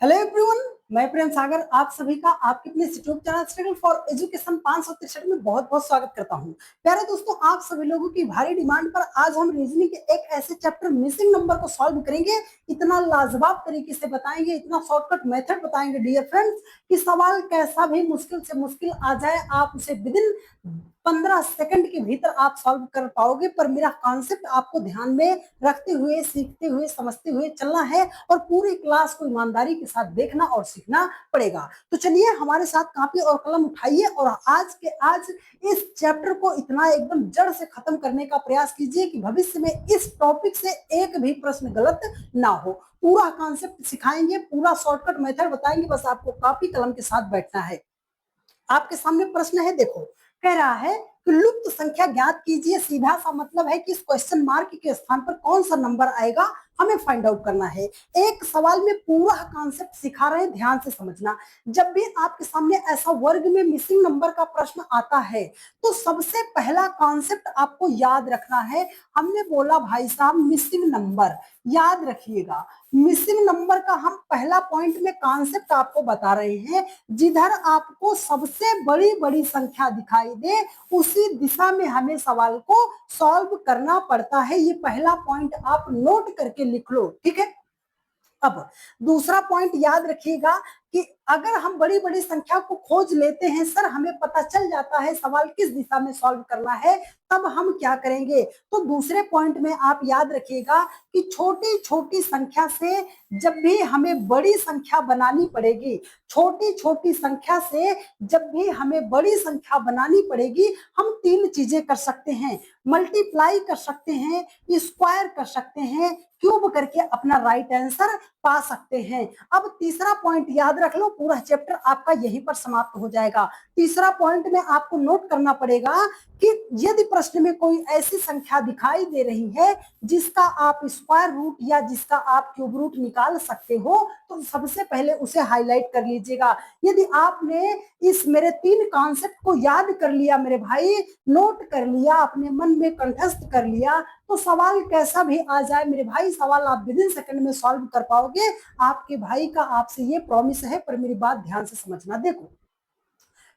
Hello everyone, मैं प्रेम सागर आप सभी का आपके अपने YouTube channel struggle for education 563 में बहुत बहुत स्वागत करता हूं। प्यारे दोस्तों, आप सभी लोगों की भारी डिमांड पर आज हम रीजनिंग के एक ऐसे चैप्टर मिसिंग नंबर को सॉल्व करेंगे। इतना लाजवाब तरीके से बताएंगे, इतना शॉर्टकट मेथड बताएंगे डियर फ्रेंड्स कि सवाल कैसा भी मुश्किल से मुश्किल आ जाए आप उसे विद इन 15 सेकंड के भीतर आप सॉल्व कर पाओगे। पर मेरा कॉन्सेप्ट आपको ध्यान में रखते हुए, सीखते हुए, समझते हुए चलना है और पूरी क्लास को ईमानदारी के साथ देखना और सीखना पड़ेगा। तो चलिए हमारे साथ कापी और कलम उठाइए और आज के आज इस चैप्टर को इतना एकदम जड़ से खत्म करने का प्रयास कीजिए कि भविष्य में इस टॉपिक से एक भी प्रश्न गलत ना हो। पूरा कॉन्सेप्ट सिखाएंगे, पूरा शॉर्टकट मेथड बताएंगे, बस आपको कॉपी कलम के साथ बैठना है। आपके सामने प्रश्न है, देखो कह रहा है कि लुप्त संख्या ज्ञात कीजिए। सीधा सा मतलब है कि इस क्वेश्चन मार्क के स्थान पर कौन सा नंबर आएगा हमें फाइंड आउट करना है। एक सवाल में पूरा कॉन्सेप्ट सिखा रहे हैं, ध्यान से समझना। जब भी आपके सामने ऐसा वर्ग में मिसिंग नंबर का प्रश्न आता है तो सबसे पहला कॉन्सेप्ट आपको याद रखना है। हमने बोला भाई साहब मिसिंग नंबर, याद रखिएगा मिसिंग नंबर का हम पहला पॉइंट में कॉन्सेप्ट आपको बता रहे हैं। जिधर आपको सबसे बड़ी बड़ी संख्या दिखाई दे उसी दिशा में हमें सवाल को सॉल्व करना पड़ता है। ये पहला पॉइंट आप नोट करके लिख लो, ठीक है। अब दूसरा पॉइंट याद रखिएगा कि अगर हम बड़ी बड़ी संख्या को खोज लेते हैं, सर हमें पता चल जाता है सवाल किस दिशा में सॉल्व करना है, तब हम क्या करेंगे। तो दूसरे पॉइंट में आप याद रखिएगा कि छोटी छोटी संख्या से जब भी हमें बड़ी संख्या बनानी पड़ेगी, छोटी छोटी संख्या से जब भी हमें बड़ी संख्या बनानी पड़ेगी, हम तीन चीजें कर सकते हैं। मल्टीप्लाई कर सकते हैं, स्क्वायर कर सकते हैं, क्यूब करके अपना राइट आंसर पा सकते हैं। अब तीसरा पॉइंट याद रख लो, पूरा चैप्टर आपका यहीं पर समाप्त हो जाएगा। तीसरा पॉइंट में आपको नोट करना पड़ेगा कि यदि प्रश्न में कोई ऐसी संख्या दिखाई दे रही है जिसका आप स्क्वायर रूट या जिसका आप क्यूब रूट निकाल सकते हो तो सबसे पहले उसे हाईलाइट कर लीजिएगा। यदि आपने इस मेरे तीन कॉन्सेप्ट को याद कर लिया मेरे भाई, नोट कर लिया, अपने मन में कंठस्थ कर लिया, तो सवाल कैसा भी आ जाए मेरे भाई, सवाल आप विद इन सेकंड में सॉल्व कर पाओगे। आपके भाई का आपसे ये प्रॉमिस है। पर मेरी बात ध्यान से समझना। देखो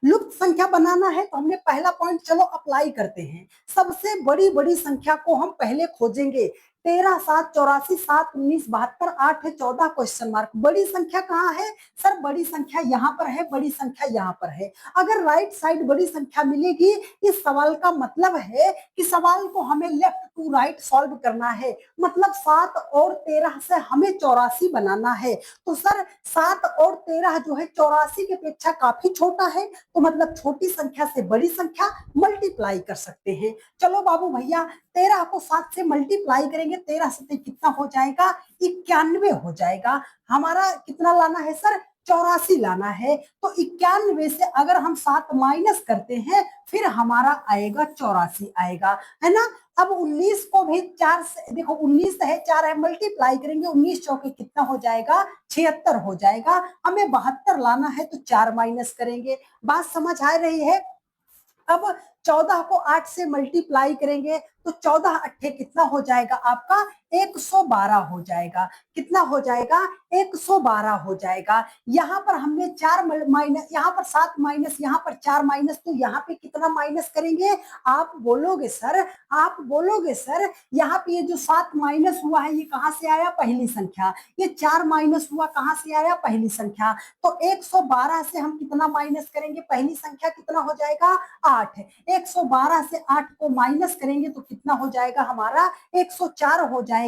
लुप्त संख्या बनाना है तो हमने पहला पॉइंट चलो अप्लाई करते हैं। सबसे बड़ी बड़ी संख्या को हम पहले खोजेंगे। 13, 7, 84, 7, 19, 72, 8 है 14 क्वेश्चन मार्क। बड़ी संख्या कहाँ है सर? बड़ी संख्या यहाँ पर है, बड़ी संख्या यहाँ पर है। अगर राइट साइड बड़ी संख्या मिलेगी, इस सवाल का मतलब है कि सवाल को हमें लेफ्ट टू राइट सॉल्व करना है। मतलब 7 और 13 से हमें 84 बनाना है। तो सर 7 और 13 जो है 84 की अपेक्षा काफी छोटा है, तो मतलब छोटी संख्या से बड़ी संख्या मल्टीप्लाई कर सकते हैं। चलो बाबू भैया 13 को 7 से मल्टीप्लाई करेंगे, 13 से कितना हो जाएगा? 91 हो जाएगा। हमारा कितना लाना है सर? 84 लाना है। तो 91 से अगर हम 7 माइनस करते हैं फिर हमारा आएगा 84 आएगा, है ना। अब 19 को भी 4 से, देखो 19 है 4 है, मल्टीप्लाई करेंगे 19 चौके कितना हो जाएगा? 76 हो जाएगा। हमें 72 लाना है तो 4 माइनस करेंगे। बात समझ आ रही है? अब 14 को 8 से मल्टीप्लाई करेंगे तो 14 अट्ठे कितना हो जाएगा आपका? 112 हो जाएगा। कितना हो जाएगा? 112 हो जाएगा। यहाँ पर हमने 4 माइनस, यहाँ पर 7 माइनस, यहाँ पर 4 माइनस, तो यहाँ पे कितना माइनस करेंगे? आप बोलोगे सर, आप बोलोगे सर यहाँ पे ये जो 7 माइनस हुआ है ये कहाँ से आया? पहली संख्या। ये 4 माइनस हुआ कहाँ से आया? पहली संख्या। तो 112 से हम कितना माइनस करेंगे? पहली संख्या कितना हो जाएगा? 8 है। 112 से 8 को माइनस करेंगे तो कितना हो जाएगा हमारा? 104 हो जाएगा।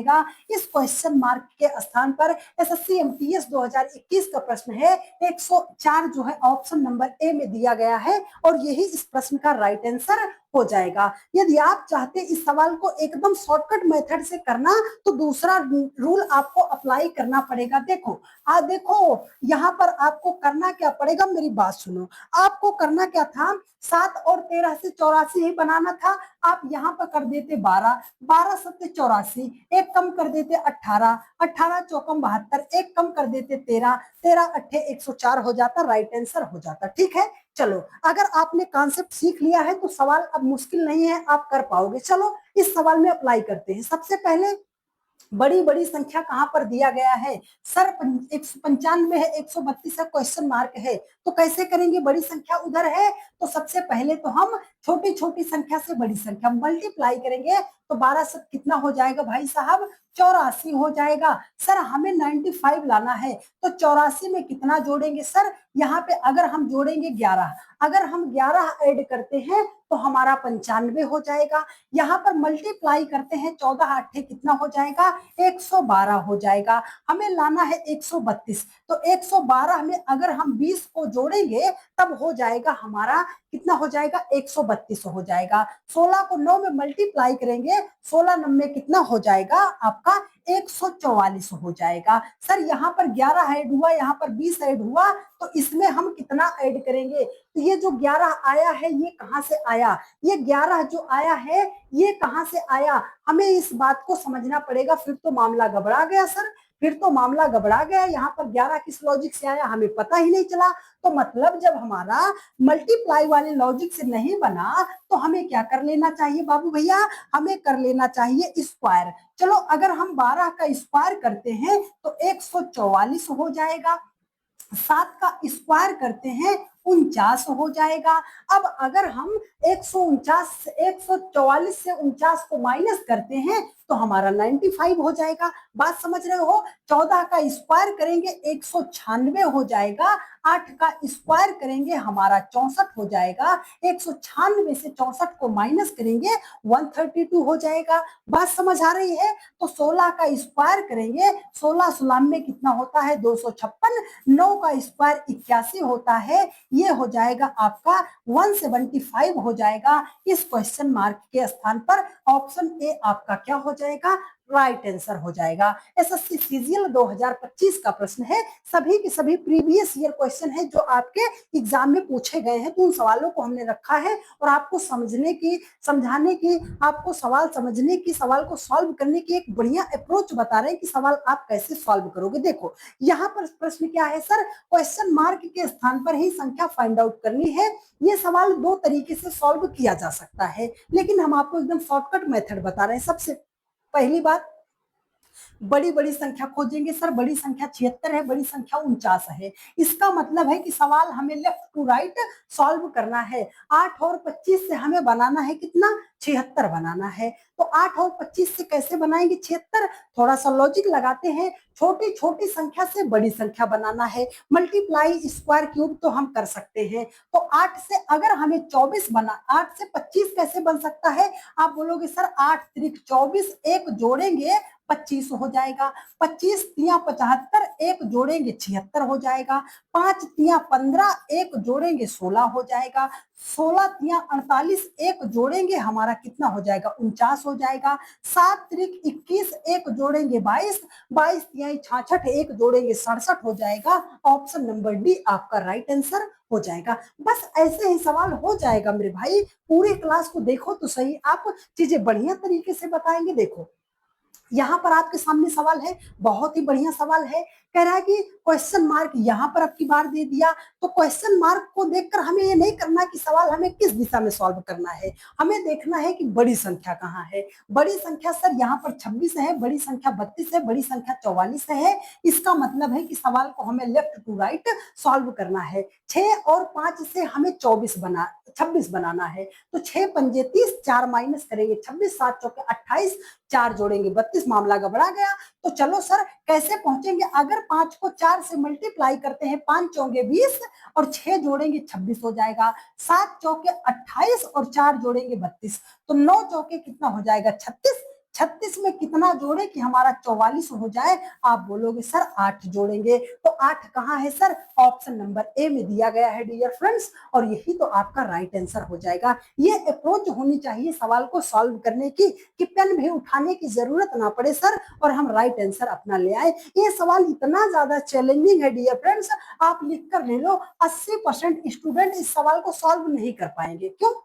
इस क्वेश्चन मार्क के स्थान पर एसएससी एमटीएस 2021 का प्रश्न है। 104 जो है ऑप्शन नंबर ए में दिया गया है और यही इस प्रश्न का राइट आंसर हो जाएगा। यदि आप चाहते इस सवाल को एकदम शॉर्टकट मेथड से करना तो दूसरा रूल आपको अप्लाई करना पड़ेगा। देखो देखो यहाँ पर आपको करना क्या पड़ेगा, मेरी बात सुनो। आपको करना क्या था? 7 और 13 से 84 ही बनाना था। आप यहाँ पर कर देते 12, 12 सत्ते 84, एक कम कर देते 18, 18 चौकम 72, एक कम कर देते 13, 13 अट्ठे 104 हो जाता, राइट आंसर हो जाता। ठीक है, चलो अगर आपने कॉन्सेप्ट सीख लिया है तो सवाल अब मुश्किल नहीं है, आप कर पाओगे। चलो इस सवाल में अप्लाई करते हैं। सबसे पहले बड़ी बड़ी संख्या कहां पर दिया गया है सर? 195 है, 132 है, क्वेश्चन मार्क है, तो कैसे करेंगे? बड़ी संख्या उधर है, तो सबसे पहले तो हम छोटी छोटी संख्या से बड़ी संख्या मल्टीप्लाई करेंगे, तो 12 से कितना हो जाएगा भाई साहब? 84 हो जाएगा। सर हमें 95 लाना है, तो 84 में कितना जोड़ेंगे सर? यहाँ पे अगर हम जोड़ेंगे 11, अगर हम 11 ऐड करते हैं तो हमारा 95 हो जाएगा। यहाँ पर मल्टीप्लाई करते हैं, 14 8 कितना हो जाएगा? 112 हो जाएगा। हमें लाना है 132, तो 112 में अगर हम 20 को जोड़ेंगे तब हो जाएगा हमारा कितना हो जाएगा? 132 हो जाएगा। 16 को 9 में मल्टीप्लाई करेंगे, 16 9 में कितना हो जाएगा आपका? 144 हो जाएगा। सर यहाँ पर 11 ऐड हुआ, यहाँ पर 20 ऐड हुआ, तो इसमें हम कितना ऐड करेंगे? तो ये जो 11 आया है ये कहां से आया? ये 11 जो आया है ये कहां से आया? हमें इस बात को समझना पड़ेगा, फिर तो मामला गड़बड़ा गया सर, फिर तो मामला गड़बड़ा गया। यहाँ पर 11 किस लॉजिक से आया हमें पता ही नहीं चला। तो मतलब जब हमारा मल्टीप्लाई वाले लॉजिक से नहीं बना तो हमें क्या कर लेना चाहिए बाबू भैया? हमें कर लेना चाहिए स्क्वायर। चलो अगर हम 12 का स्क्वायर करते हैं तो 144 हो जाएगा, 7 का स्क्वायर करते हैं 49 हो जाएगा। अब अगर हम 144 से 49 को माइनस करते हैं तो हमारा 95 हो जाएगा। बात समझ रहे हो? 14 का स्क्वायर करेंगे 196 हो जाएगा, 8 का स्क्वायर करेंगे हमारा 64 हो जाएगा, 196 से 64 को माइनस करेंगे 132 हो जाएगा। बात समझ आ रही है? तो 16 का स्क्वायर करेंगे, 16 16 में कितना होता है? 256, 9 का स्क्वायर 81 होता है, ये हो जाएगा आपका 175 हो जाएगा। इस क्वेश्चन मार्क के स्थान पर ऑप्शन ए आपका क्या हो जाएगा? राइट आंसर हो जाएगा। एसएससी सीजीएल 2025 का प्रश्न है, सभी के सभी प्रीवियस ईयर क्वेश्चन है जो आपके एग्जाम में पूछे गए हैं, तो उन सवालों को हमने रखा है और आपको समझने की, समझाने की, आपको सवाल समझने की, सवाल को सॉल्व करने की एक बढ़िया अप्रोच बता रहे हैं कि सवाल आप कैसे सॉल्व करोगे। देखो यहाँ पर प्रश्न क्या है सर? क्वेश्चन मार्क के स्थान पर ही संख्या फाइंड आउट करनी है। ये सवाल दो तरीके से सॉल्व किया जा सकता है, लेकिन हम आपको एकदम शॉर्टकट मेथड बता रहे हैं। सबसे पहली बात, बड़ी बड़ी संख्या खोजेंगे सर, बड़ी संख्या 76 है, बड़ी संख्या 49 है। इसका मतलब है कि सवाल हमें लेफ्ट टू राइट सॉल्व करना है। 8 और 25 से हमें बनाना है कितना? 76 बनाना है। तो 8 और 25 से कैसे बनाएंगे 76? थोड़ा सा लॉजिक लगाते हैं, छोटी छोटी संख्या से बड़ी संख्या बनाना है, मल्टीप्लाई स्क्वायर क्यूब तो हम कर सकते हैं। तो 8 से अगर हमें 24 बना, 8 से 25 कैसे बन सकता है? आप बोलोगे सर 8 त्रिक 24, एक जोड़ेंगे 25 हो जाएगा, 25 तिया 75, एक जोड़ेंगे 76 हो जाएगा, 5 तिया 15, एक जोड़ेंगे 16 हो जाएगा, 16 तिया 48, एक जोड़ेंगे हमारा कितना हो जाएगा? 49 हो जाएगा, 7 त्रिक 21, एक जोड़ेंगे 22, 22 तिया 66, एक जोड़ेंगे 67 हो जाएगा। ऑप्शन नंबर डी आपका राइट आंसर हो जाएगा। बस ऐसे ही सवाल हो जाएगा मेरे भाई। पूरी क्लास को देखो तो सही, आप चीजें बढ़िया तरीके से बताएंगे। देखो यहाँ पर आपके सामने सवाल है, बहुत ही बढ़िया सवाल है। कह रहा है कि क्वेश्चन मार्क यहाँ पर अब की बार दे दिया, तो क्वेश्चन मार्क को देखकर हमें ये नहीं करना कि सवाल हमें किस दिशा में सॉल्व करना है, हमें देखना है कि बड़ी संख्या कहाँ है। बड़ी संख्या सर यहाँ पर 26 है, बड़ी संख्या 32 है, बड़ी संख्या 44 है। इसका मतलब है कि सवाल को हमें लेफ्ट टू राइट सॉल्व करना है। 6 और 5 से हमें 26 बनाना है, तो 6 पंजे 30, 4 माइनस करेंगे 26, 7 चौके 28, 4 जोड़ेंगे 32, मामला गड़बड़ा गया। तो चलो सर कैसे पहुंचेंगे? अगर 5 को 4 से मल्टीप्लाई करते हैं, 5 चौके 20 और 6 जोड़ेंगे 26 हो जाएगा, 7 चौके 28 और 4 जोड़ेंगे 32, तो 9 चौके कितना हो जाएगा? 36, 36 में कितना जोड़े कि हमारा 44 हो जाए? आप बोलोगे सर 8 जोड़ेंगे, तो 8 कहाँ है सर? ऑप्शन नंबर ए में दिया गया है डियर फ्रेंड्स, और यही तो आपका राइट आंसर हो जाएगा। ये अप्रोच होनी चाहिए सवाल को सॉल्व करने की कि पेन भी उठाने की जरूरत ना पड़े सर, और हम राइट आंसर अपना ले आए। ये सवाल इतना ज्यादा चैलेंजिंग है डियर फ्रेंड्स, आप लिख कर ले लो, 80% स्टूडेंट इस सवाल को सॉल्व नहीं कर पाएंगे। क्यों?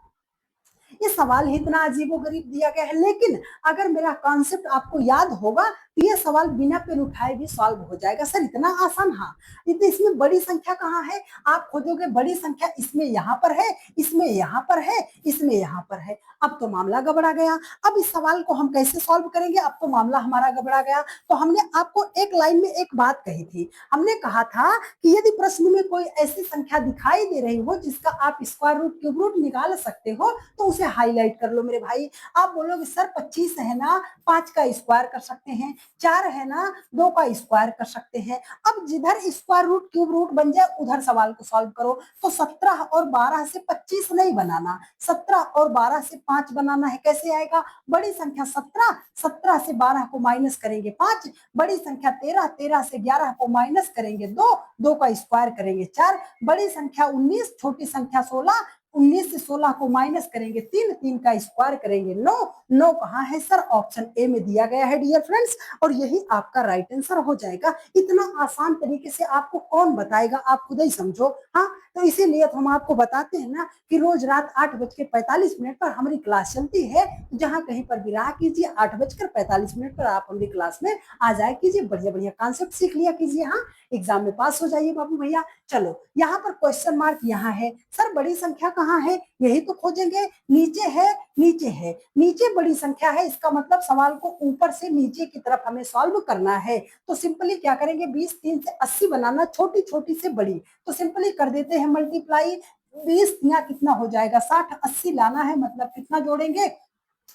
ये सवाल ही इतना अजीबोगरीब दिया गया है, लेकिन अगर मेरा कॉन्सेप्ट आपको याद होगा तो ये सवाल बिना पेन उठाए भी सॉल्व हो जाएगा। सर इतना आसान? हाँ। इतने इसमें बड़ी संख्या कहाँ है? आप खोजोगे बड़ी संख्या इसमें यहाँ पर है, इसमें यहाँ पर है, इसमें यहाँ पर है। अब तो मामला गड़बड़ा गया। अब इस सवाल को हम कैसे सॉल्व करेंगे? अब तो मामला हमारा गड़बड़ा गया। तो हमने आपको एक लाइन में एक बात कही थी। हमने कहा था कि यदि प्रश्न में कोई ऐसी संख्या दिखाई दे रही हो जिसका आप स्क्वायर रूट क्यूब रूट निकाल सकते हो तो उसे हाईलाइट कर लो मेरे भाई। आप बोलोगे सर 25 है ना, 5 का स्क्वायर कर सकते हैं, 4 है ना, 2 का स्क्वायर कर सकते हैं। अब जिधर स्क्वायर रूट क्यूब रूट बन जाए उधर सवाल को सॉल्व करो। तो 17 और 12 से 25 नहीं बनाना, 17 और 12 से 5 बनाना है। कैसे आएगा? बड़ी संख्या 17, 17 से 12 को माइनस करेंगे 5, बड़ी संख्या 13, 13 से 11 को माइनस करेंगे 2, 2 का स्क्वायर करेंगे 4, बड़ी संख्या 19, छोटी संख्या 16, 19 से 16 को माइनस करेंगे 3, 3 का स्क्वायर करेंगे 9, 9 कहाँ है सर? ऑप्शन ए में दिया गया है डियर फ्रेंड्स, और यही आपका राइट आंसर हो जाएगा। इतना आसान तरीके से आपको कौन बताएगा? आप खुद ही समझो। हाँ, तो इसीलिए तो हम आपको बताते हैं ना कि रोज रात 8:45 पर हमारी क्लास चलती है। जहां कहीं पर भी रहा कीजिए, 8:45 पर आप हमारी क्लास में आ जाए कीजिए, बढ़िया बढ़िया कॉन्सेप्ट सीख लिया कीजिए। हाँ, एग्जाम में पास हो जाइए बाबू भैया। चलो यहाँ पर क्वेश्चन मार्क यहाँ है। सर बड़ी संख्या कहाँ है? यही तो खोजेंगे। नीचे है, नीचे है, नीचे बड़ी संख्या है, इसका मतलब सवाल को ऊपर से नीचे की तरफ हमें सॉल्व करना है। तो सिंपली क्या करेंगे? 20 3 से 80 बनाना, छोटी छोटी से बड़ी। तो सिंपली कर देते हैं मल्टीप्लाई। 20 यहाँ कितना हो जाएगा? 60, 80 लाना है, मतलब कितना जोड़ेंगे?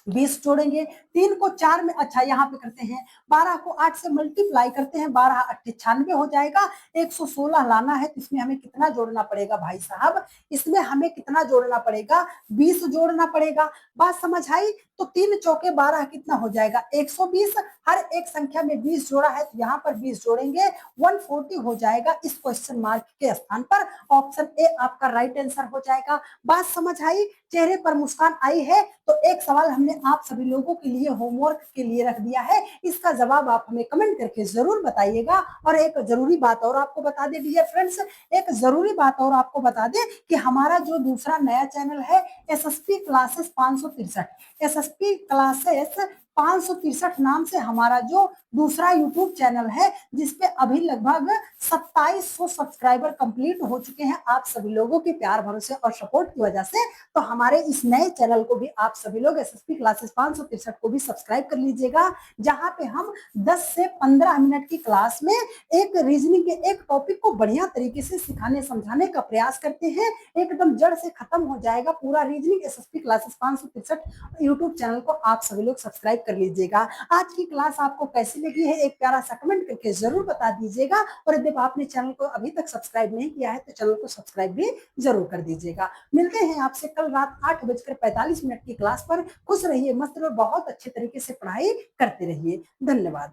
20 जोड़ेंगे। 3 को 4 में, अच्छा यहाँ पे करते हैं, 12 को 8 से मल्टीप्लाई करते हैं, 12 8 96 हो जाएगा। 116 लाना है, तो इसमें हमें कितना जोड़ना पड़ेगा भाई साहब? इसमें हमें कितना जोड़ना पड़ेगा? 20 जोड़ना पड़ेगा। बात समझ आई? तो 3 चौके 12 कितना हो जाएगा? 120। हर एक संख्या में 20 जोड़ा है, तो यहाँ पर 20 जोड़ेंगे, 140 हो जाएगा इस क्वेश्चन मार्क के स्थान पर। ऑप्शन ए आपका राइट आंसर हो जाएगा। बात समझ आई? चेहरे पर मुस्कान आई है? तो एक सवाल हमने आप सभी लोगों के लिए होमवर्क के लिए रख दिया है, इसका जवाब आप हमें कमेंट करके जरूर बताइएगा। और एक जरूरी बात और आपको बता दे डियर फ्रेंड्स, एक जरूरी बात और आपको बता दे कि हमारा जो दूसरा नया चैनल है एसएसपी क्लासेस 563, एसएसपी क्लासेस 563 नाम से हमारा जो दूसरा यूट्यूब चैनल है, जिसपे अभी लगभग 2700 सब्सक्राइबर कंप्लीट हो चुके हैं आप सभी लोगों के प्यार भरोसे और सपोर्ट की वजह से। तो हमारे इस नए चैनल को भी आप सभी लोग एसएसपी क्लासेस 563 को भी सब्सक्राइब कर लीजिएगा, जहां पे हम 10 से 15 मिनट की क्लास में एक रीजनिंग के एक टॉपिक को बढ़िया तरीके से सिखाने समझाने का प्रयास करते हैं। एकदम जड़ से खत्म हो जाएगा पूरा reasoning. SSP classes 563 YouTube channel को आप सभी लोग सब्सक्राइब कर लीजिएगा। आज की क्लास आपको कैसी लगी है एक प्यारा सा कमेंट करके जरूर बता दीजिएगा। और यदि आपने चैनल को अभी तक सब्सक्राइब नहीं किया है तो चैनल को सब्सक्राइब भी जरूर कर दीजिएगा। मिलते हैं आपसे कल रात 8:45 की क्लास पर। खुश रहिए, मस्त रहिए, बहुत अच्छे तरीके से पढ़ाई करते रहिए। धन्यवाद।